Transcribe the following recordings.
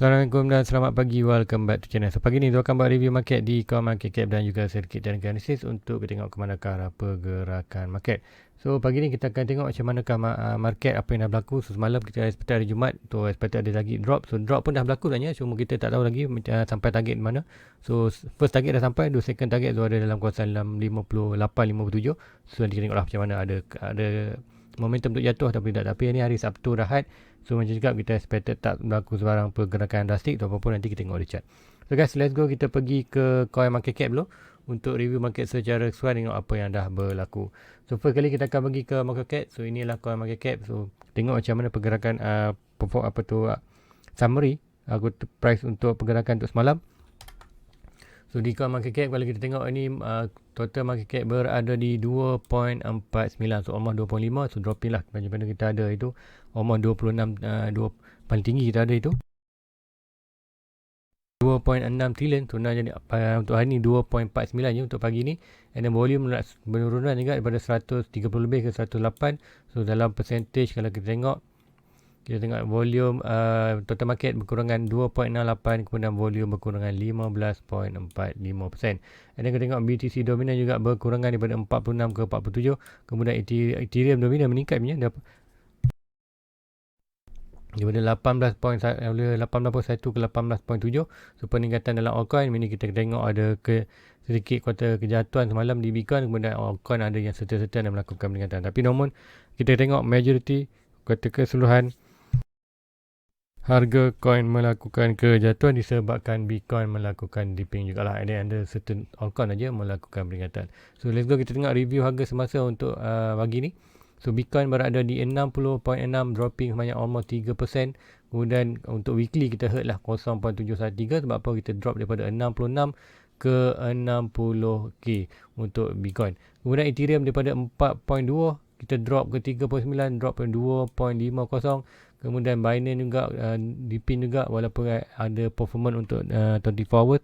Assalamualaikum dan selamat pagi. Welcome back to channel. So pagi ni kita akan buat review market di coin market cap dan juga sedikit dan analisis untuk kita tengok ke manakah arah pergerakan market. So pagi ni kita akan tengok macam manakah market, apa yang dah berlaku. So semalam kita expect hari Jumaat tu expect ada lagi drop. So drop pun dah berlaku sebenarnya, cuma kita tak tahu lagi sampai target mana. So first target dah sampai, second target tu ada dalam kawasan 58-57. So nanti kita tengoklah macam mana ada momentum untuk jatuh tapi tak. Tapi ni hari Sabtu Rahat. So macam cakap, kita expected tak berlaku sebarang pergerakan drastik atau apa-apa, nanti kita tengok dia chart. So guys, let's go, kita pergi ke coin market cap dulu untuk review market secara keseluruhan, tengok apa yang dah berlaku. So first kali kita akan pergi ke market cap. So inilah coin market cap. So tengok macam mana pergerakan summary price untuk pergerakan untuk semalam. So di coin market cap, kalau kita tengok ini total market cap berada di 2.49. So almost 2.5. So dropping lah. Macam mana kita ada itu almost 26, paling tinggi kita ada itu 2.6 trilion. So nak jadi untuk hari ni 2.49 je untuk pagi ni. And then volume penurunan juga daripada 130 lebih ke 108. So dalam percentage kalau kita tengok volume total market berkurangan 2.68, kemudian volume berkurangan 15.45%. Dan kita tengok BTC dominan juga berkurangan daripada 46 ke 47. Kemudian Ethereum dominan meningkat punya daripada 18.1 ke 18.7. So peningkatan dalam altcoin ini kita tengok ada sedikit kuartal kejatuhan semalam di Bitcoin, kemudian altcoin ada yang serta-serta dan melakukan peningkatan. Tapi namun kita tengok majority kuartal keseluruhan harga coin melakukan kejatuhan disebabkan Bitcoin melakukan dipping jugalah. Ada certain altcoin aja melakukan peringatan. So let's go, kita tengok review harga semasa untuk pagi ni. So Bitcoin berada di 60.6, dropping sebanyak almost 3%. Kemudian untuk weekly kita hurt lah 0.713. Sebab apa? Kita drop daripada 66 ke 60k untuk Bitcoin. Kemudian Ethereum daripada 4.2 kita drop ke 3.9, drop ke 2.50. Kemudian Binance juga dipin juga, walaupun ada performance untuk 24 hours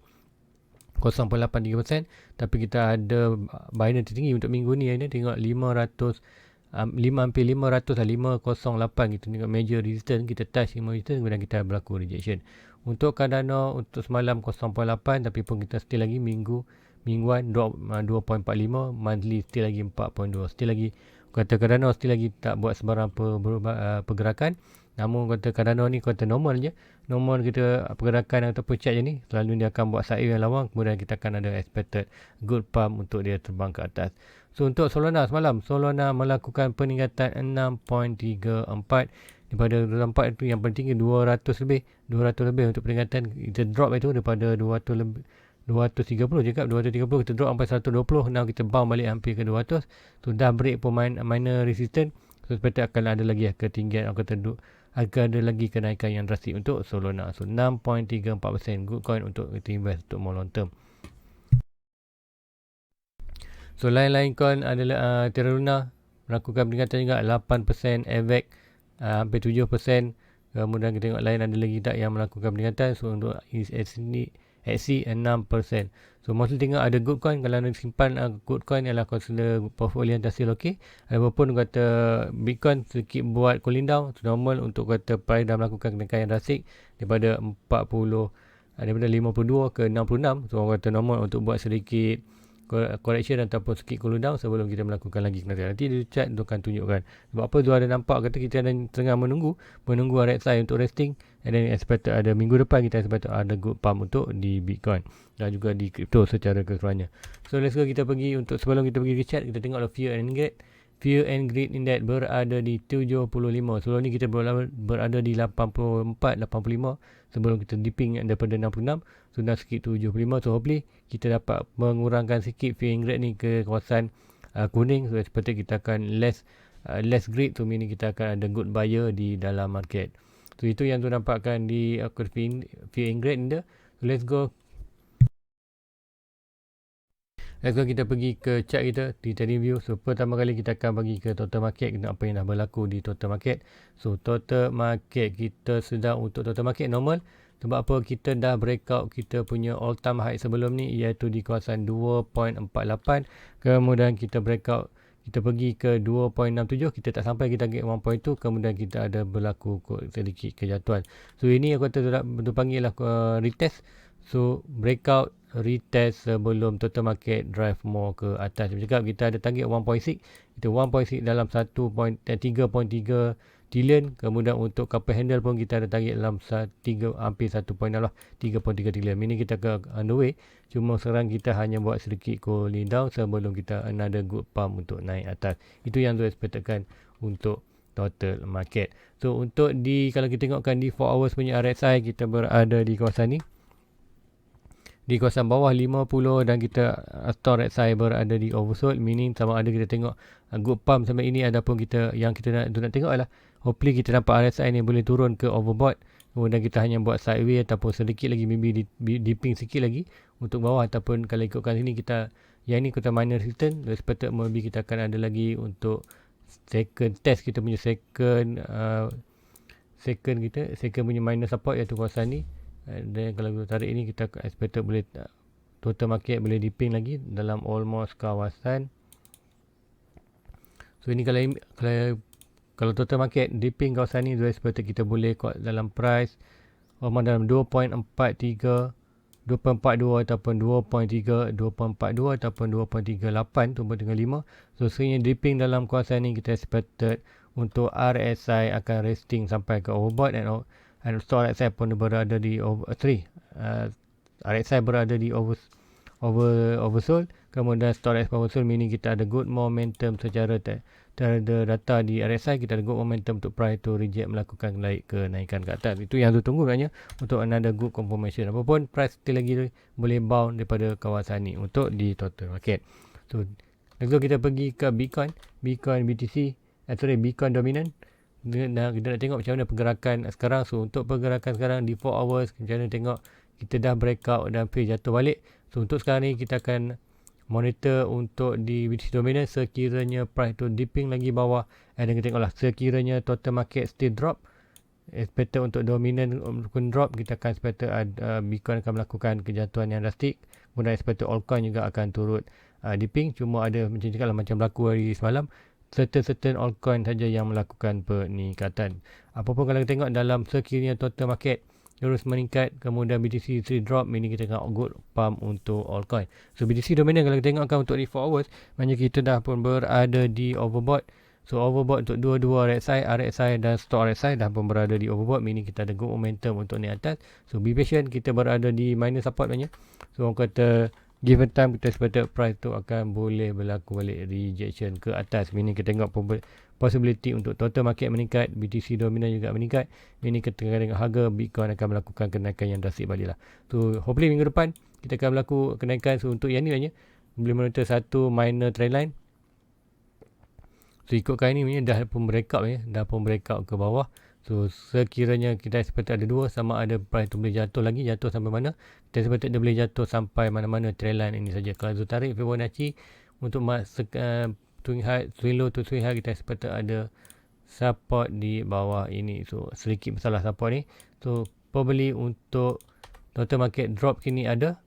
0.83%. Tapi kita ada Binance tertinggi untuk minggu ni. Tengok 508 kita tengok major resistance, kita touch 5 resistance, kemudian kita berlaku rejection. Untuk Cardano untuk semalam 0.8, tapi pun kita still lagi mingguan drop 2.45, monthly still lagi 4.2. Still lagi kata Cardano still lagi tak buat sebarang pergerakan. Namun kata Cardano ni kata normal je. Normal kita pergerakan ataupun chart je ni, selalu dia akan buat side yang lawang, kemudian kita akan ada expected good pump untuk dia terbang ke atas. So untuk Solana semalam, Solana melakukan peningkatan 6.34 daripada 24 itu, yang paling tinggi 200 lebih untuk peningkatan. Kita drop itu daripada 230 cakap 230, kita drop sampai 120. Now kita bounce balik hampir ke 200. So dah break pun minor resistance. So seperti akan ada lagi ketinggian, akan ada lagi kenaikan yang drastik untuk Solana. So 6.34%, good coin untuk kita invest untuk more long term. So lain-lain coin adalah Terra Luna melakukan peningkatan juga 8%, AVAX hampir 7%. Kemudian kita tengok lain ada lagi tak yang melakukan peningkatan. So untuk XC 6%. So mostly tengok ada good coin. Kalau nak simpan good coin ialah consider portfolio yang hasil okey. Walaupun kata Bitcoin sedikit buat cooling down, so normal untuk kata price dah melakukan kenaikan yang drastik daripada 52 ke 66. So kata normal untuk buat sedikit correction ataupun sikit cooling down sebelum kita melakukan lagi kenaikan. Nanti di chat tu akan tunjukkan. Sebab apa tu ada nampak kata kita ada tengah menunggu RSI untuk resting, and then expected ada minggu depan kita expected ada good pump untuk di Bitcoin dan juga di crypto secara keseluruhannya. So let's go, kita pergi untuk sebelum kita pergi ke chat, kita tengok Fear and Greed Index berada di 75. Sebelum ni kita berada di 84, 85 sebelum kita dipping daripada 66. So dah sikit 75. So hopefully kita dapat mengurangkan sikit Fear and Greed ni ke kawasan kuning. So seperti kita akan less greed. So meaning kita akan ada good buyer di dalam market. So itu yang tu nampakkan di Fear and Greed ni. So let's go, kita pergi ke chart kita review. So pertama kali kita akan bagi ke total market, apa yang dah berlaku di total market. So total market kita sedang untuk total market normal. Sebab apa? Kita dah breakout kita punya all time high sebelum ni, iaitu di kawasan 2.48. Kemudian kita breakout kita pergi ke 2.67, kita tak sampai kita target 1.2, kemudian kita ada berlaku sedikit kejatuhan. So ini aku kata betul panggil lah retest. So breakout retest sebelum total market drive more ke atas. Macam cakap kita ada target 1.6, kita 1.6 dalam 3.3 trillion. Kemudian untuk couple handle pun kita ada target dalam hampir 1.6 lah, 3.3 trillion. Ini kita ke underway. Cuma sekarang kita hanya buat sedikit cooling down sebelum kita another good pump untuk naik atas. Itu yang tu expectedkan untuk total market. So untuk kalau kita tengokkan di 4 hours punya RSI, kita berada di kawasan ni, di kawasan bawah 50, dan kita store RSI berada di oversold, meaning sama ada kita tengok good pump sampai ini, adapun yang kita nak tengok adalah hopefully kita nampak RSI ni boleh turun ke overbought, kemudian kita hanya buat sideway ataupun sedikit lagi maybe dipping sikit lagi untuk bawah, ataupun kalau ikutkan sini yang ni kita minor resistance, expected maybe kita akan ada lagi untuk second test kita punya second punya minor support, iaitu kawasan ni. Dan kalau kita tarik ini, kita expected boleh total market boleh dipping lagi dalam almost kawasan. So ini kalau total market dipping kawasan ni, expected kita boleh dalam price dalam 2.43, 2.42 ataupun 2.3, 2.42 ataupun 2.38, 2.35. So sebenarnya dipping dalam kawasan ni kita expected untuk RSI akan resting sampai ke overbought, and store RSI pun berada di RSI berada di oversold, kemudian store RSI oversold, meaning kita ada good momentum secara data di RSI, kita ada good momentum untuk price to reject melakukan kenaikan ke atas. Itu yang tu tunggu sebenarnya untuk another good confirmation. Apapun price still lagi boleh bound daripada kawasan ni untuk di total market. So kita pergi ke Bitcoin BTC, Bitcoin dominant. Kita nak tengok macam mana pergerakan sekarang. So untuk pergerakan sekarang di 4 hours, macam mana tengok kita dah breakout dan fail jatuh balik. So untuk sekarang ni kita akan monitor untuk di BTC dominant, sekiranya price tu dipping lagi bawah, dan kita tengoklah sekiranya total market still drop, expected untuk dominant drop, kita akan expected Bitcoin akan melakukan kejatuhan yang drastik, kemudian expected altcoin juga akan turut dipping. Cuma ada macam berlaku hari semalam, certain altcoin saja yang melakukan peningkatan. Apapun kalau kita tengok dalam sekiranya total market terus meningkat, kemudian BTC drop, ini kita tengok good pump untuk altcoin. So BTC dominant kalau kita tengokkan untuk di 4 hours, maknanya kita dah pun berada di overbought. So overbought untuk dua-dua RSI dan store RSI dah pun berada di overbought, meaning kita ada good momentum untuk naik atas. So be patient, kita berada di minor support maknanya. So orang kata given time, kita expected price tu akan boleh berlaku balik rejection ke atas, meaning kita tengok possibility untuk total market meningkat, BTC dominan juga meningkat, meaning kita tengok harga Bitcoin akan melakukan kenaikan yang drastik balik lah. So hopefully minggu depan kita akan berlaku kenaikan. So untuk yang ni maknanya boleh monitor satu minor trend line. So ikutkan ini maknanya dah pun breakout ke bawah. So sekiranya kita expect ada dua, sama ada price tu boleh jatuh sampai mana, kita expect dia boleh jatuh sampai mana-mana trend line ini saja. Kalau tu tarik Fibonacci untuk swing low to swing high, kita expect ada support di bawah ini. So sedikit masalah support ni. So probably untuk total market drop kini ada.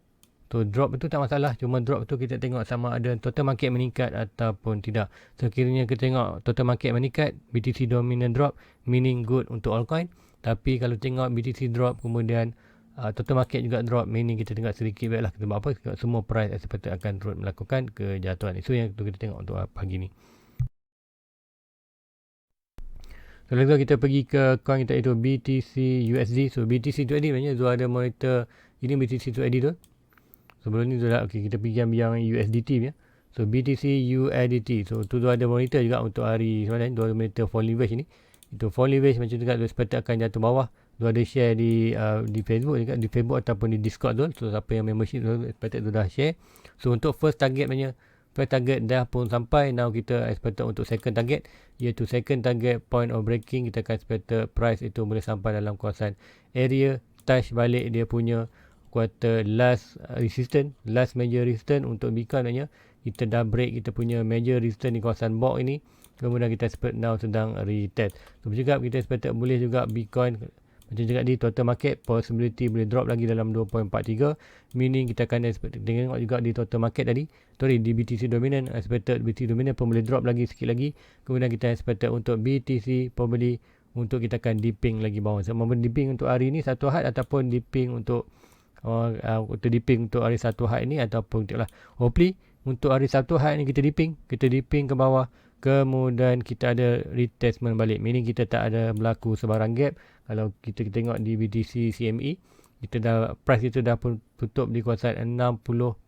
So drop itu tak masalah, cuma drop tu kita tengok sama ada total market meningkat ataupun tidak. Sekiranya kita tengok total market meningkat, BTC dominant drop, meaning good untuk altcoin. Tapi kalau tengok BTC drop kemudian total market juga drop, meaning kita tengok sedikit baiklah kita buat apa, semua price expected akan turut melakukan kejatuhan. Itu yang kita tengok untuk pagi ni. So lalu kita pergi ke coin kita itu BTC USD. So BTC USD maknanya Zul ada monitor ini BTC USD tu. Sebelum ni kita pergi yang USDT ya. So BTC USDT. So tu ada monitor juga untuk hari semalam. Tu ada monitor fall leverage ni. Itu fall leverage macam tu juga expect akan jatuh bawah. Tu ada share di Facebook juga, di Facebook ataupun di Discord tu. So siapa yang membership tu expect tu dah share. So untuk first target dah pun sampai. Now kita expect untuk second target, iaitu second target point of breaking. Kita akan expect price itu boleh sampai dalam kawasan area touch balik dia punya kuartal last major resistance untuk Bitcoin maknanya kita dah break kita punya major resistance di kawasan box ini, kemudian kita expect now sedang retest. So juga kita expect boleh juga Bitcoin Macam cakap di total market, possibility boleh drop lagi dalam 2.43, meaning kita akan tengok juga di total market tadi, di BTC dominant, expected BTC dominant pun boleh drop lagi sikit lagi. Kemudian kita expected untuk BTC probably untuk kita akan dipping lagi bawah. Sama dipping untuk hari ni satu Ahad ataupun dipping untuk dipping untuk hari satu Ahad ni ataupun lah. Hopefully untuk hari Sabtu Ahad ni kita dipping ke bawah. Kemudian kita ada retestment balik. Meaning kita tak ada berlaku sebarang gap. Kalau kita tengok di BTC CME, kita dah price kita dah pun tutup di kawasan 60.8.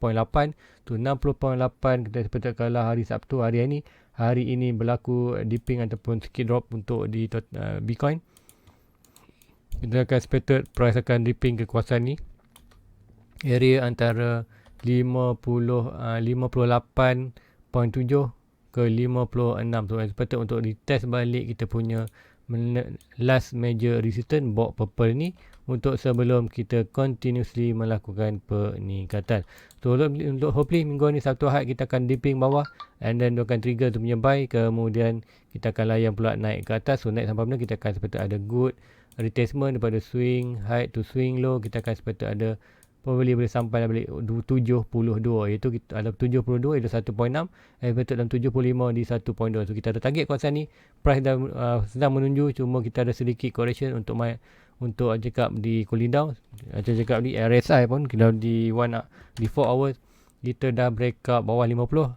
Tu 60.8 kita seperti kalah hari Sabtu hari ini. Hari ini berlaku dipping ataupun sikit drop untuk di Bitcoin. Kita akan expected price akan dipping ke kawasan ni. Area antara 58.7 ke 56. So expected untuk retest balik kita punya last major resistance box purple ni untuk sebelum kita continuously melakukan peningkatan. So untuk hopefully minggu ni Sabtu Ahad kita akan dipping bawah and then akan trigger tu punya buy, kemudian kita akan layan pula naik ke atas. So naik sampai mana kita akan expected ada good retestment daripada swing high to swing low. Kita akan expected ada probably boleh sampai balik 72, iaitu kita ada 72 itu 1.6, expected dalam 75 di 1.2. So kita ada target kawasan ni, price dah sedang menuju, cuma kita ada sedikit correction untuk cakap di cooling down. Macam cakap di RSI pun kita di 4 hours kita dah break up bawah 50.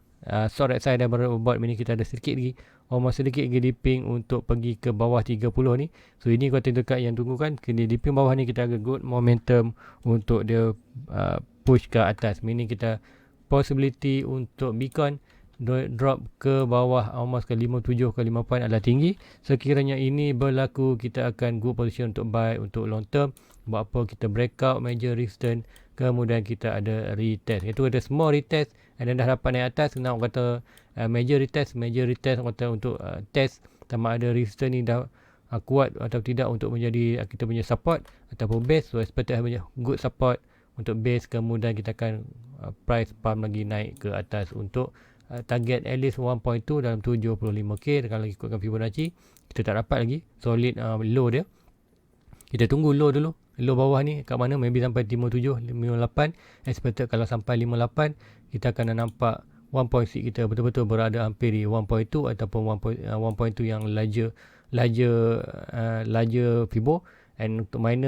Short RSI dah berubah, ini kita ada sedikit lagi sedikit lagi dipping untuk pergi ke bawah 30 ni. So ini konten dekat yang tunggukan, kena dipping bawah ni kita ada good momentum untuk dia push ke atas. Meaning kita possibility untuk Bitcoin drop ke bawah almost ke 57 ke 58 adalah tinggi. Sekiranya ini berlaku, kita akan good position untuk buy untuk long term. Buat apa kita breakout major resistance, kemudian kita ada retest. Itu ada small retest and dah dapat naik atas. Nak kata major retest kata untuk test sama ada resistance ni dah kuat atau tidak untuk menjadi kita punya support ataupun base. So expected good support untuk base, kemudian kita akan price pump lagi naik ke atas untuk target at least 1.2 dalam 75k. Kalau ikutkan Fibonacci kita tak dapat lagi solid low dia. Kita tunggu low dulu. Low bawah ni kat mana, maybe sampai 57, 58. Expected kalau sampai 58 kita akan nampak 1.6 kita betul-betul berada hampir di 1.2 ataupun 1.2 yang larger Fibo. And untuk main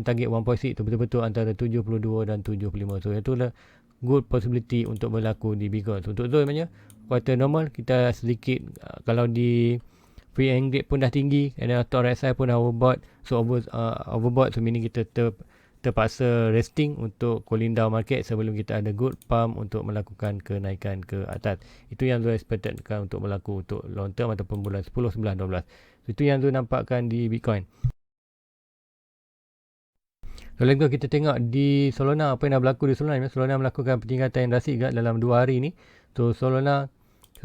target 1.6 tu betul-betul antara 72 dan 75. So itulah good possibility untuk berlaku di Bitcoin. So, untuk Zone macam kuartal normal kita sedikit kalau di free engage pun dah tinggi, and atau RSI pun dah overbought. So overbought, so meaning kita terpaksa resting untuk cooling down market sebelum kita ada good pump untuk melakukan kenaikan ke atas. Itu yang Zul expected untuk berlaku untuk long term ataupun bulan 10, 11, 12. So, itu yang Zul nampakkan di Bitcoin. Kalau kita tengok di Solana, apa yang dah berlaku di Solana. Solana melakukan peningkatan yang drastik dalam 2 hari ni. So Solana,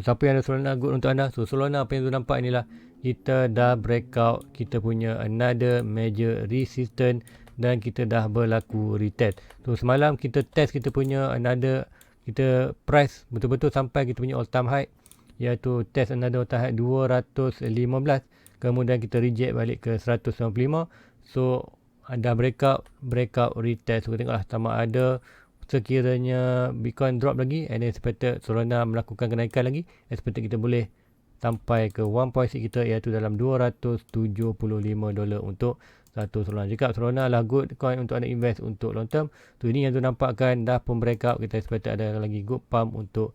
siapa yang ada Solana, good untuk anda. So Solana, apa yang tu nampak inilah, kita dah breakout kita punya another major resistance dan kita dah berlaku retest. So semalam kita test kita punya another, kita price betul-betul sampai kita punya all time high, iaitu test another all time high 215. Kemudian kita reject balik ke 195. So ada breakout retest. So tengoklah sama ada sekiranya Bitcoin drop lagi and expected Solana melakukan kenaikan lagi, expected kita boleh sampai ke 1.6 kita, iaitu dalam $275 untuk satu Solana. Jika Solana lah good coin untuk anda invest untuk long term. So ini yang tu nampakkan dah pun breakout, kita expected ada lagi good pump untuk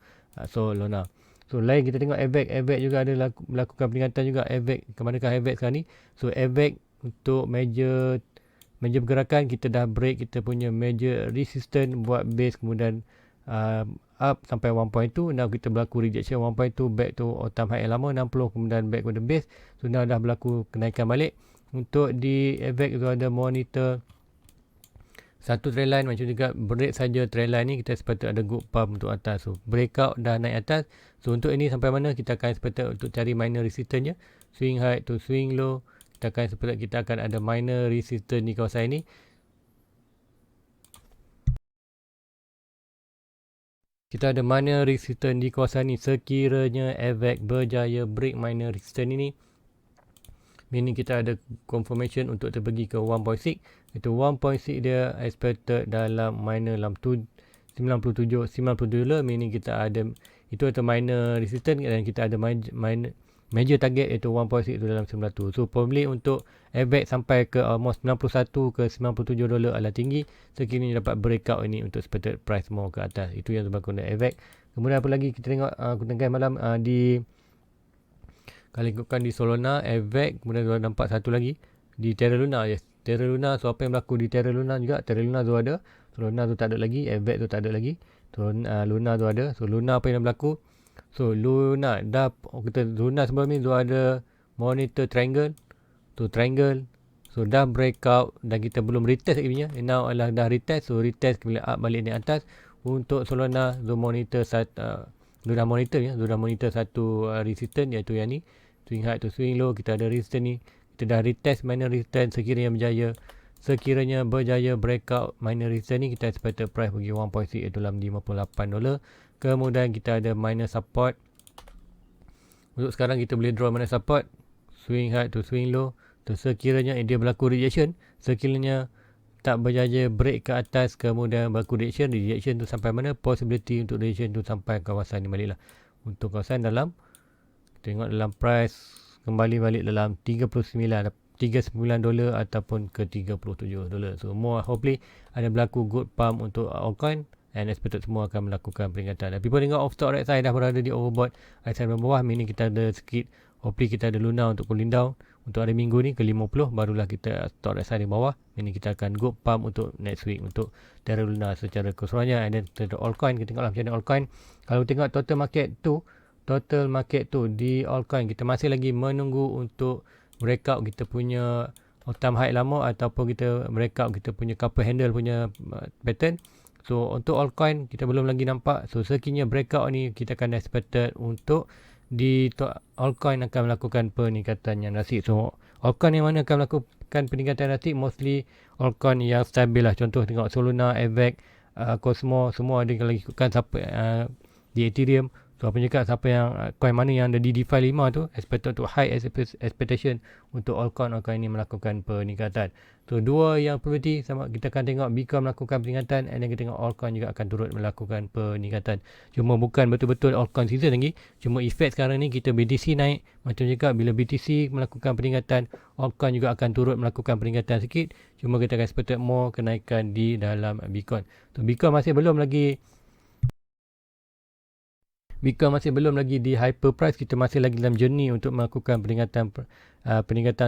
Solana. So lain kita tengok AVAX juga ada melakukan peningkatan juga. AVAX, ke manakah AVAX sekarang ni? So AVAX untuk major pergerakan kita dah break kita punya major resistance buat base, kemudian up sampai 1.2. Now kita berlaku rejection 1.2 back to all time high yang lama 60, kemudian back to the base. So now dah berlaku kenaikan balik. Untuk di AVAX tu ada monitor satu trend line, macam juga break saja trend line ni kita expect ada good pump untuk atas. So breakout dah naik atas. So untuk ini sampai mana kita akan expect untuk cari minor resistance nya, swing high to swing low. Kita akan ada minor resistance di kawasan ini. Kita ada minor resistance di kawasan ini. Sekiranya AVAX berjaya break minor resistance ini, meaning kita ada confirmation untuk terpergi ke 1.6. Itu 1.6 dia expected dalam minor dalam 97 $90, meaning kita ada itu atau minor resistance dan kita ada major target iaitu 1.6 itu dalam 900. So probably untuk AVAX sampai ke almost 91 ke $97 adalah tinggi. Sekiranya dapat breakout ini untuk expected price more ke atas. Itu yang berlaku dengan AVAX. Kemudian apa lagi kita tengok tengah malam di kalau ikutkan di Solana, AVAX, kemudian kita nampak satu lagi di Terra Luna. Yes, Terra Luna. So apa yang berlaku di Terra Luna juga? Terra Luna tu ada, Solana tu tak ada lagi, AVAX tu tak ada lagi. So Luna tu ada. So Luna apa yang berlaku? So Luna dah Luna sebelum ni tu ada monitor triangle. Tu triangle. So dah breakout dan kita belum retest lagi punya. Now adalah dah retest. So retest bila up balik ni atas. Untuk Solana tu monitor dah monitor satu resistance iaitu yang ni. Swing high to swing low, kita ada resistance ni. Kita dah retest minor resistance. Sekiranya berjaya breakout minor resistance ni, kita expected price pergi 1.6 iaitu dalam $58. Kemudian kita ada minor support. Untuk sekarang kita boleh draw minor support, swing high to swing low. Sekiranya dia berlaku rejection, sekiranya tak berjaya break ke atas, kemudian berlaku rejection tu sampai mana? Possibility untuk rejection tu sampai kawasan ni balik lah. Untuk kawasan dalam, tengok dalam price kembali balik dalam $39 ataupun ke $37. So more hopefully ada berlaku good pump untuk altcoin and expected semua akan melakukan peringatan. Tapi pun tengok off stock right side dah berada di overbought right side bawah, meaning kita ada sikit, hopefully kita ada Luna untuk cooling down. Untuk hari minggu ni ke 50 barulah kita stock right side di bawah, meaning kita akan good pump untuk next week untuk Terra Luna secara keseluruhannya. And then the altcoin, kita tengoklah macam mana altcoin. Kalau tengok total market tu di altcoin, kita masih lagi menunggu untuk breakout kita punya all time high lama ataupun kita breakout kita punya couple handle punya pattern. So untuk altcoin kita belum lagi nampak. So sekiranya breakout ni kita akan expected untuk di altcoin akan melakukan peningkatan yang drastik. So altcoin yang mana akan melakukan peningkatan drastik? Mostly altcoin yang stabil lah. Contoh tengok Solana, AVAX, Cosmo, semua ada lagi ikutkan siapa di Ethereum. So apa cakap siapa yang coin mana yang ada di DeFi 5 tu expected untuk high expectation untuk altcoin ini melakukan peningkatan. So dua yang probability sama, kita akan tengok Bitcoin melakukan peningkatan and then kita tengok altcoin juga akan turut melakukan peningkatan. Cuma bukan betul-betul altcoin season lagi. Cuma efek sekarang ni kita BTC naik, macam cakap bila BTC melakukan peningkatan, altcoin juga akan turut melakukan peningkatan sikit. Cuma kita akan expected more kenaikan di dalam Bitcoin. So Bitcoin masih belum lagi di hyper price. Kita masih lagi dalam journey untuk melakukan peningkatan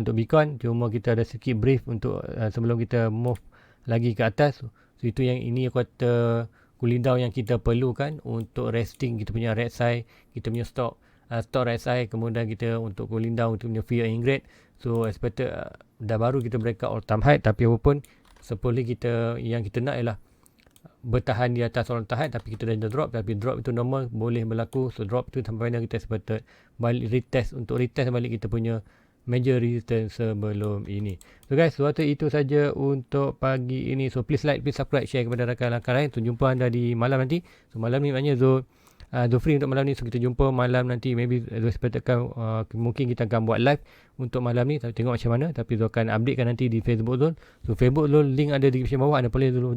untuk Bitcoin. Cuma kita ada sikit brief untuk sebelum kita move lagi ke atas. So itu yang ini kata cooling down yang kita perlukan untuk resting kita punya red side, kita punya stock red side. Kemudian kita untuk cooling down untuk punya fear ingrid. So expected dah baru kita breakout all time high, tapi apapun sepuluh kita yang kita nak ialah bertahan di atas all time high, tapi kita dah drop. Tapi drop itu normal, boleh berlaku. So drop tu sampai mana kita expected balik retest balik kita punya major resistance sebelum ini. So guys, waktu itu saja untuk pagi ini. So please like, please subscribe, share kepada rakan-rakan lain. So jumpa anda di malam nanti. So malam ni maknanya Zul free untuk malam ni. So kita jumpa malam nanti. Maybe Zul expectedkan mungkin kita akan buat live untuk malam ni. Tapi tengok macam mana. Tapi Zul akan updatekan nanti di Facebook Zul. So Facebook Zul link ada di description bawah. Anda boleh Zul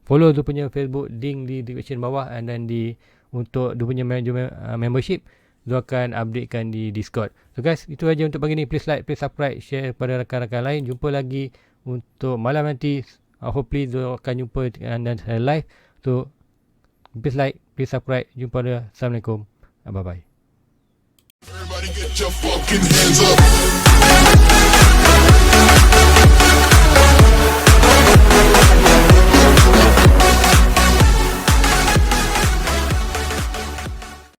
follow Zul punya Facebook link di description bawah. And then untuk Zul punya membership Zul akan updatekan di Discord. So guys, itu saja untuk pagi ni. Please like, please subscribe, share kepada rakan-rakan lain. Jumpa lagi untuk malam nanti. Hopefully Zul akan jumpa anda live. So please like, please subscribe. Jumpa dia. Assalamualaikum. Bye bye. Everybody get your fucking hands up.